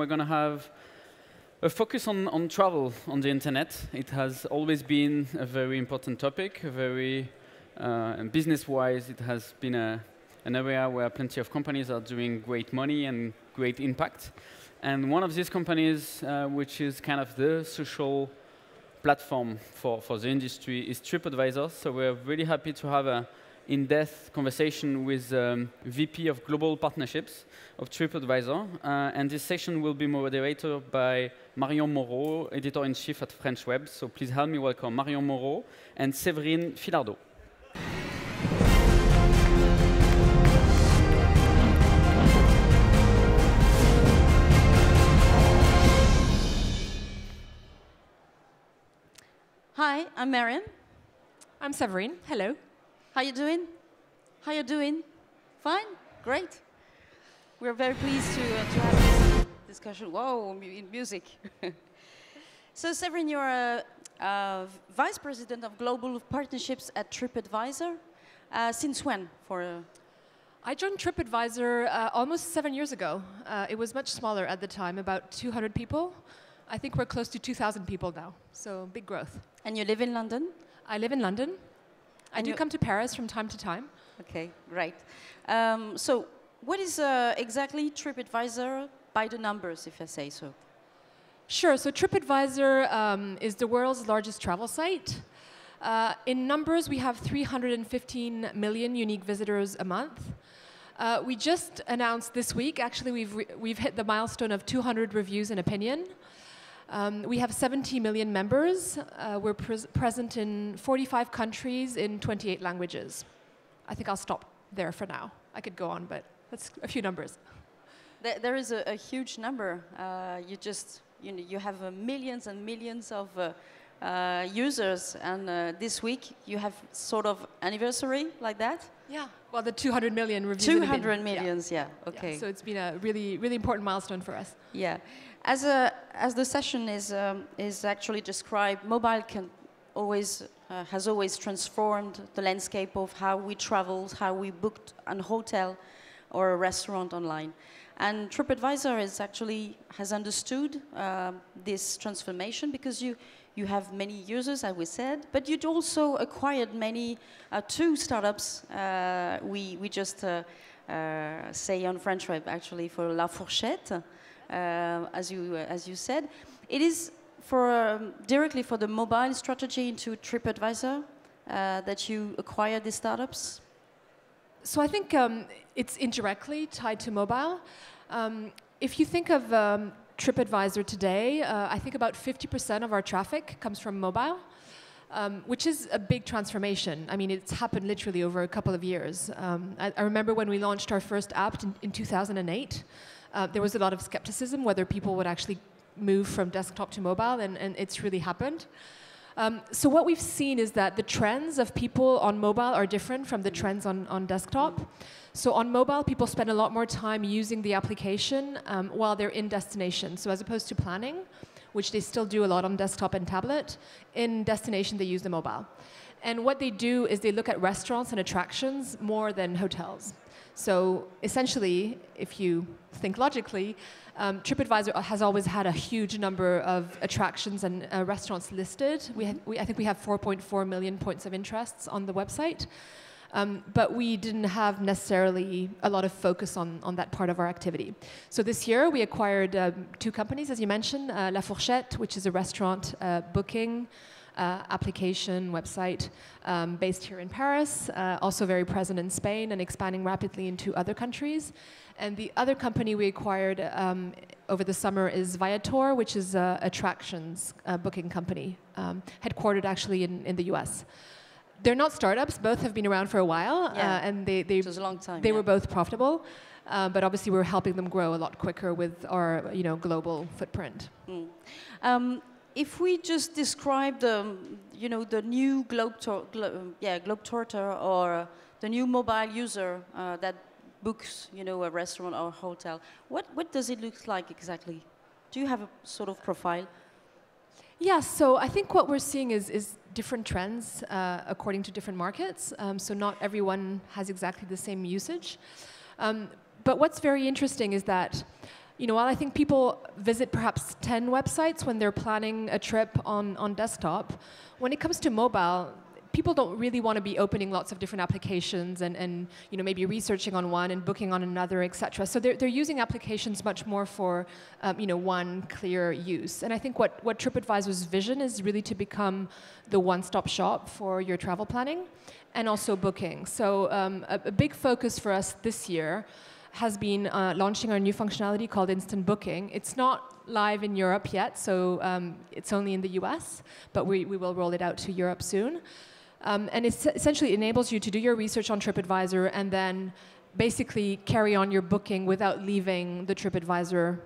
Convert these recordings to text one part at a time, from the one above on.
we're going to have a focus on travel on the internet. It has always been a very important topic, and business-wise, it has been an area where plenty of companies are doing great money and great impact. And one of these companies, which is kind of the social platform for the industry, is Tripadvisor. So we're really happy to have an in-depth conversation with VP of Global Partnerships of Tripadvisor. And this session will be moderated by Marion Moreau, Editor-in-Chief at FrenchWeb. So please help me welcome Marion Moreau and Severine Philardeau. Hi, I'm Marion. I'm Severine. Hello. How you doing? How you doing? Fine? Great. We're very pleased to have this discussion. Whoa, music. So, Severine, you're a Vice President of Global Partnerships at Tripadvisor. Since when? I joined Tripadvisor almost 7 years ago. It was much smaller at the time, about 200 people. I think we're close to 2,000 people now, so big growth. And you live in London? I live in London. I do come to Paris from time to time. OK, great. So what is exactly Tripadvisor by the numbers, if I say so? Sure. So Tripadvisor is the world's largest travel site. In numbers, we have 315 million unique visitors a month. We just announced this week, actually, we've hit the milestone of 200 reviews and opinion. We have 70 million members. We're present in 45 countries in 28 languages. I think I'll stop there for now. I could go on, but that's a few numbers. There is a huge number. You have millions and millions of users, and this week you have sort of anniversary like that? Yeah. Well, the 200 million reviews. 200 millions, yeah. OK. Yeah, so it's been a really, really important milestone for us. Yeah. As the session is actually described, mobile has always transformed the landscape of how we travel, how we booked a hotel or a restaurant online. And Tripadvisor has understood this transformation because you have many users, as we said, but you'd also acquired two startups. We just say on FrenchWeb, actually, for LeWeb'14, as you said. It is directly for the mobile strategy into Tripadvisor that you acquired these startups? So I think it's indirectly tied to mobile. If you think of Tripadvisor today, I think about 50% of our traffic comes from mobile, which is a big transformation. I mean, it's happened literally over a couple of years. I remember when we launched our first app in 2008, there was a lot of skepticism whether people would actually move from desktop to mobile, and it's really happened. So what we've seen is that the trends of people on mobile are different from the trends on desktop. So on mobile, people spend a lot more time using the application while they're in destination. So as opposed to planning, which they still do a lot on desktop and tablet, in destination they use the mobile. And what they do is they look at restaurants and attractions more than hotels. So essentially, if you think logically, Tripadvisor has always had a huge number of attractions and restaurants listed. I think we have 4.4 million points of interest on the website. But we didn't have necessarily a lot of focus on that part of our activity. So this year, we acquired two companies, as you mentioned, LeWeb'14, which is a restaurant booking application website based here in Paris, also very present in Spain and expanding rapidly into other countries. And the other company we acquired over the summer is Viator, which is an attractions booking company, headquartered actually in the US. They're not startups. Both have been around for a while, and it was a long time. They were both profitable, but obviously we're helping them grow a lot quicker with our global footprint. If we just describe the new globetrotter or the new mobile user that books a restaurant or a hotel, what does it look like exactly? Do you have a sort of profile? Yeah, so I think what we're seeing is different trends according to different markets. So not everyone has exactly the same usage. But what's very interesting is that While I think people visit perhaps 10 websites when they're planning a trip on desktop, when it comes to mobile, people don't really want to be opening lots of different applications and maybe researching on one and booking on another, etc. So they're using applications much more for one clear use. And I think what TripAdvisor's vision is really to become the one-stop shop for your travel planning and also booking. So a big focus for us this year has been launching our new functionality called Instant Booking. It's not live in Europe yet, so it's only in the US, but we will roll it out to Europe soon. And it essentially enables you to do your research on TripAdvisor and then basically carry on your booking without leaving the TripAdvisor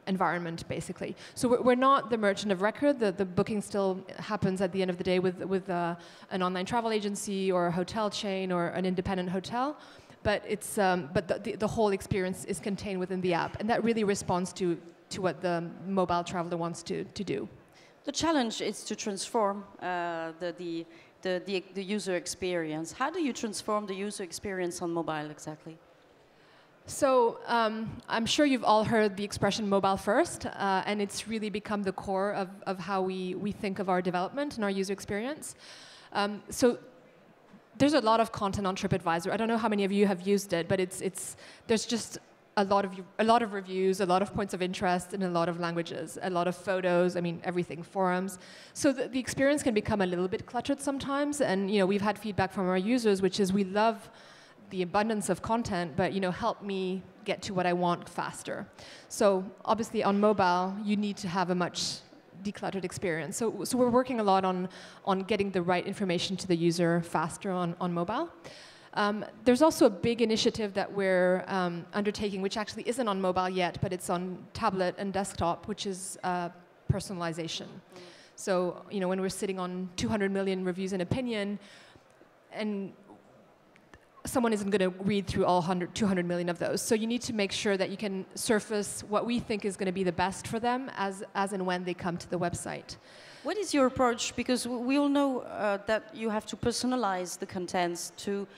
environment, basically. So we're not the merchant of record. The booking still happens at the end of the day with an online travel agency or a hotel chain or an independent hotel. But the whole experience is contained within the app, and that really responds to what the mobile traveler wants to do. The challenge is to transform the user experience. How do you transform the user experience on mobile exactly? So I'm sure you've all heard the expression mobile first, and it's really become the core of how we think of our development and our user experience. So there's a lot of content on TripAdvisor. I don't know how many of you have used it, but there's just a lot of reviews, a lot of points of interest in a lot of languages, a lot of photos, I mean everything, forums. So the experience can become a little bit cluttered sometimes, and we've had feedback from our users, which is we love the abundance of content, but help me get to what I want faster. So obviously on mobile, you need to have a much decluttered experience. So we're working a lot on getting the right information to the user faster on mobile. There's also a big initiative that we're undertaking, which actually isn't on mobile yet, but it's on tablet and desktop, which is personalization. So when we're sitting on 200 million reviews and opinion, and someone isn't going to read through all 200 million of those. So you need to make sure that you can surface what we think is going to be the best for them as and when they come to the website. What is your approach? Because we all know that you have to personalize the contents to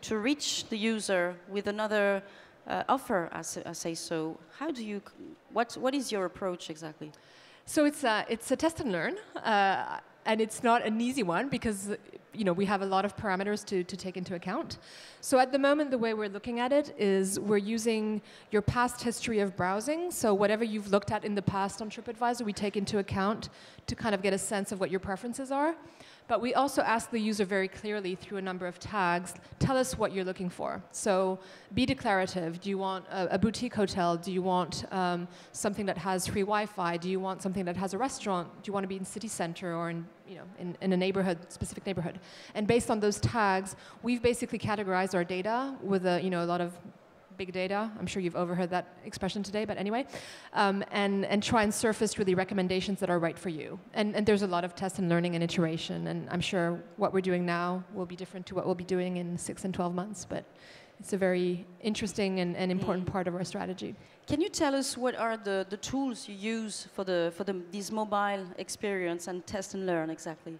reach the user with another offer, I say so. How do you? What is your approach exactly? So it's a test and learn, and it's not an easy one because we have a lot of parameters to take into account. So at the moment, the way we're looking at it is we're using your past history of browsing. So whatever you've looked at in the past on TripAdvisor, we take into account to kind of get a sense of what your preferences are. But we also ask the user very clearly through a number of tags, tell us what you're looking for. So be declarative. Do you want a boutique hotel? Do you want something that has free Wi-Fi? Do you want something that has a restaurant? Do you want to be in city center or in a neighborhood, specific neighborhood? And based on those tags, we've basically categorized our data with a lot of big data. I'm sure you've overheard that expression today, but anyway, and try and surface really recommendations that are right for you. And there's a lot of test and learning and iteration, and I'm sure what we're doing now will be different to what we'll be doing in 6 and 12 months, but it's a very interesting and important part of our strategy. Can you tell us what are the tools you use for this mobile experience and test and learn exactly?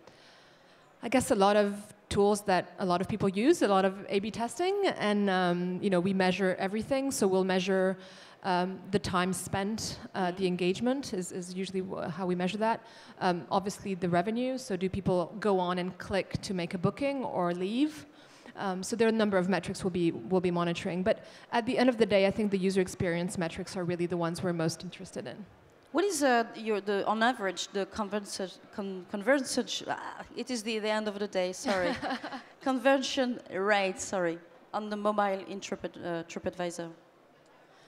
I guess a lot of tools that a lot of people use, a lot of A/B testing, and we measure everything. So we'll measure the time spent, the engagement is usually how we measure that. Obviously the revenue, so do people go on and click to make a booking or leave? So there are a number of metrics we'll be monitoring. But at the end of the day, I think the user experience metrics are really the ones we're most interested in. What is on average the conversion? It is the end of the day. Sorry, conversion rate. Sorry, on the mobile in TripAdvisor.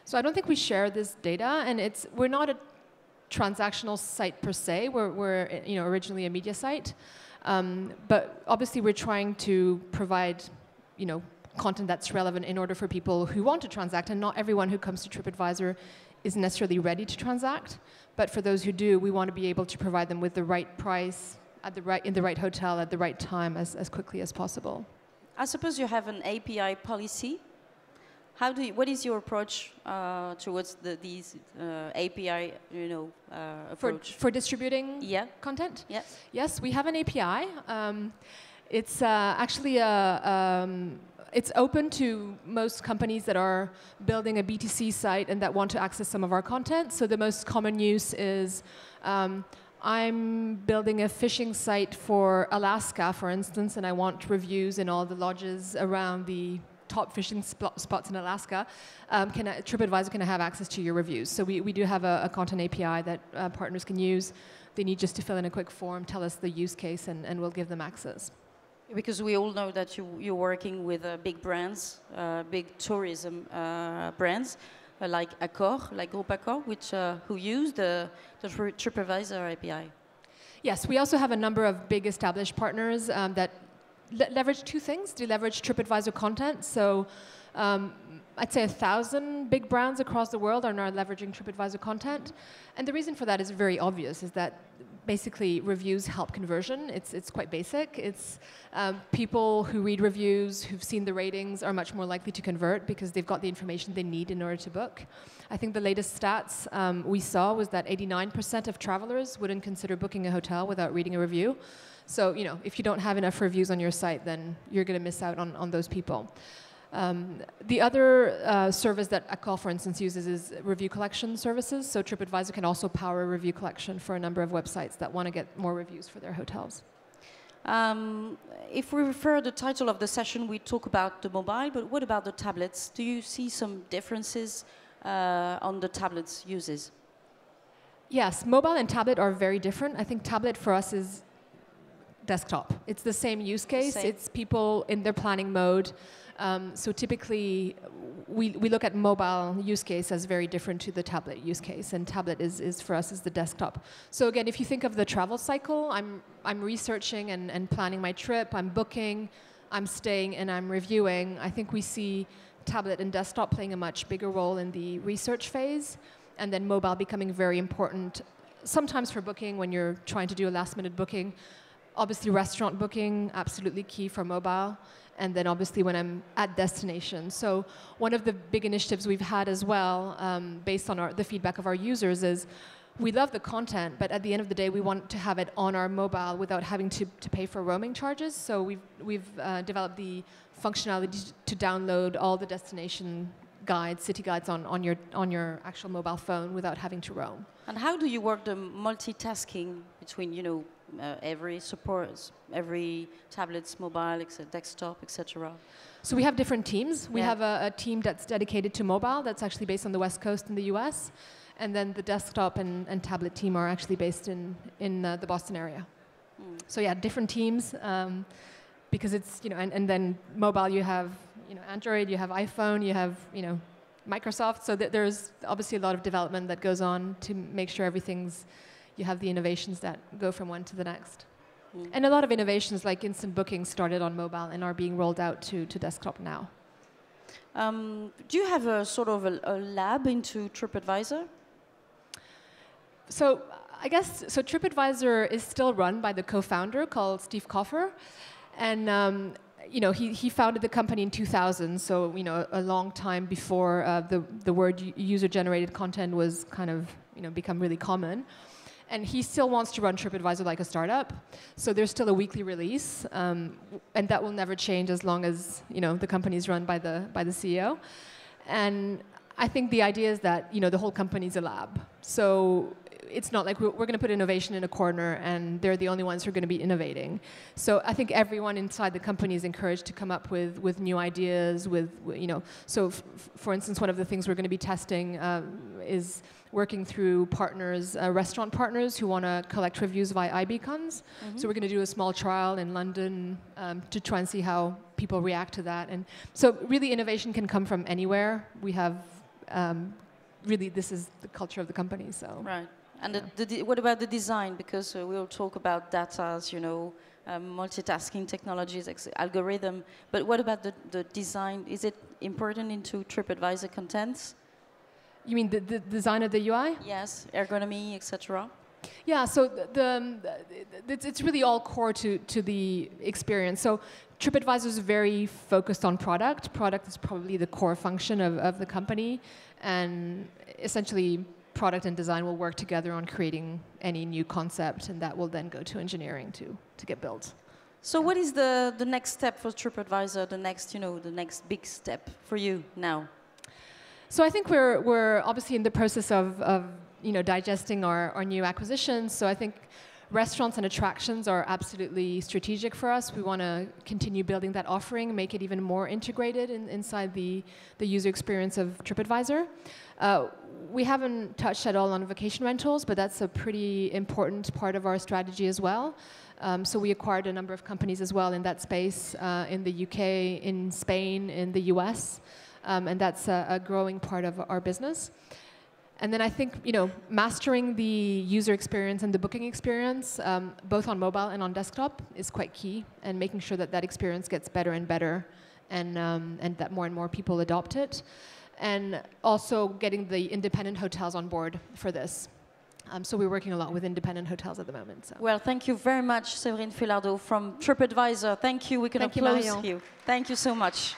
So I don't think we share this data, and we're not a transactional site per se. We're originally a media site, but obviously we're trying to provide content that's relevant in order for people who want to transact, and not everyone who comes to TripAdvisor is necessarily ready to transact, but for those who do, we want to be able to provide them with the right price in the right hotel at the right time as quickly as possible. I suppose you have an API policy. What is your approach towards these API approach? For distributing content? Yes. Yes, we have an API. It's actually a it's open to most companies that are building a BTC site and that want to access some of our content. So the most common use is I'm building a fishing site for Alaska, for instance, and I want reviews in all the lodges around the top fishing spots in Alaska. TripAdvisor can have access to your reviews. So we do have a content API that partners can use. They need just to fill in a quick form, tell us the use case, and we'll give them access. Because we all know that you're working with big brands, big tourism brands, like Accor, like Groupe Accor, which who use the TripAdvisor API. Yes, we also have a number of big established partners that leverage two things. They leverage TripAdvisor content. So I'd say 1,000 big brands across the world are now leveraging TripAdvisor content. And the reason for that is very obvious, is that basically reviews help conversion. It's quite basic. It's people who read reviews, who've seen the ratings, are much more likely to convert because they've got the information they need in order to book. I think the latest stats we saw was that 89% of travelers wouldn't consider booking a hotel without reading a review. So, you know, if you don't have enough reviews on your site, then you're going to miss out on those people. The other service that Accor, for instance, uses is review collection services. So TripAdvisor can also power a review collection for a number of websites that want to get more reviews for their hotels. If we refer the title of the session, we talk about the mobile, but what about the tablets? Do you see some differences on the tablets uses? Yes, mobile and tablet are very different. I think tablet for us is desktop. It's the same use case. It's people in their planning mode. So typically, we look at mobile use case as very different to the tablet use case, and tablet is for us is the desktop. So again, if you think of the travel cycle, I'm researching and planning my trip, I'm booking, I'm staying, and I'm reviewing. I think we see tablet and desktop playing a much bigger role in the research phase, and then mobile becoming very important, sometimes for booking when you're trying to do a last-minute booking. Obviously, restaurant booking, absolutely key for mobile. And then obviously when I'm at destination. So one of the big initiatives we've had as well, based on the feedback of our users, is we love the content, but at the end of the day, we want to have it on our mobile without having to pay for roaming charges. So we've developed the functionality to download all the destination guides, city guides on your actual mobile phone without having to roam. And how do you work the multitasking between, you know, every support, every tablets, mobile, desktop, etc.? So we have different teams. We have a team that's dedicated to mobile, that's actually based on the West Coast in the US. And then the desktop and tablet team are actually based in the Boston area. So yeah, different teams, because it's, you know, and then mobile you have, you know, Android, you have iPhone, you have, you know, Microsoft. So there's obviously a lot of development that goes on to make sure you have the innovations that go from one to the next. And a lot of innovations like instant booking started on mobile and are being rolled out to desktop now. Do you have a sort of a lab into TripAdvisor? So I guess, so TripAdvisor is still run by the co-founder called Steve Koffer. And you know, he founded the company in 2000, so, you know, a long time before the word user-generated content was kind of, you know, become really common. And he still wants to run TripAdvisor like a startup. So there's still a weekly release, and that will never change as long as, you know, the company is run by the CEO. And I think the idea is that, you know, the whole company's a lab. So it's not like we're going to put innovation in a corner and they're the only ones who are going to be innovating. So I think everyone inside the company is encouraged to come up with new ideas, you know. So for instance, one of the things we're going to be testing is working through partners, restaurant partners who want to collect reviews via iBeacons. So we're going to do a small trial in London to try and see how people react to that. And so really innovation can come from anywhere. We have, really, this is the culture of the company, so. Right. And what about the design? Because we'll talk about data, you know, multitasking technologies, algorithm. But what about the design? Is it important into TripAdvisor contents? You mean the design of the UI? Yes, ergonomy, etc. Yeah, so it's really all core to the experience. So TripAdvisor is very focused on product. Product is probably the core function of the company. And essentially, product and design will work together on creating any new concept, and that will then go to engineering to get built. So what is the next step for TripAdvisor, the next big step for you now? So I think we're obviously in the process of digesting our new acquisitions. So I think restaurants and attractions are absolutely strategic for us. We want to continue building that offering, make it even more integrated inside the user experience of TripAdvisor. We haven't touched at all on vacation rentals, but that's a pretty important part of our strategy as well. So we acquired a number of companies as well in that space, in the UK, in Spain, in the US, and that's a growing part of our business. And then I think, mastering the user experience and the booking experience, both on mobile and on desktop, is quite key, and making sure that that experience gets better and better, and that more and more people adopt it. And also getting the independent hotels on board for this. So we're working a lot with independent hotels at the moment. So. Well, thank you very much, Severine Philardeau from TripAdvisor. Thank you. We can applause you. Thank you so much.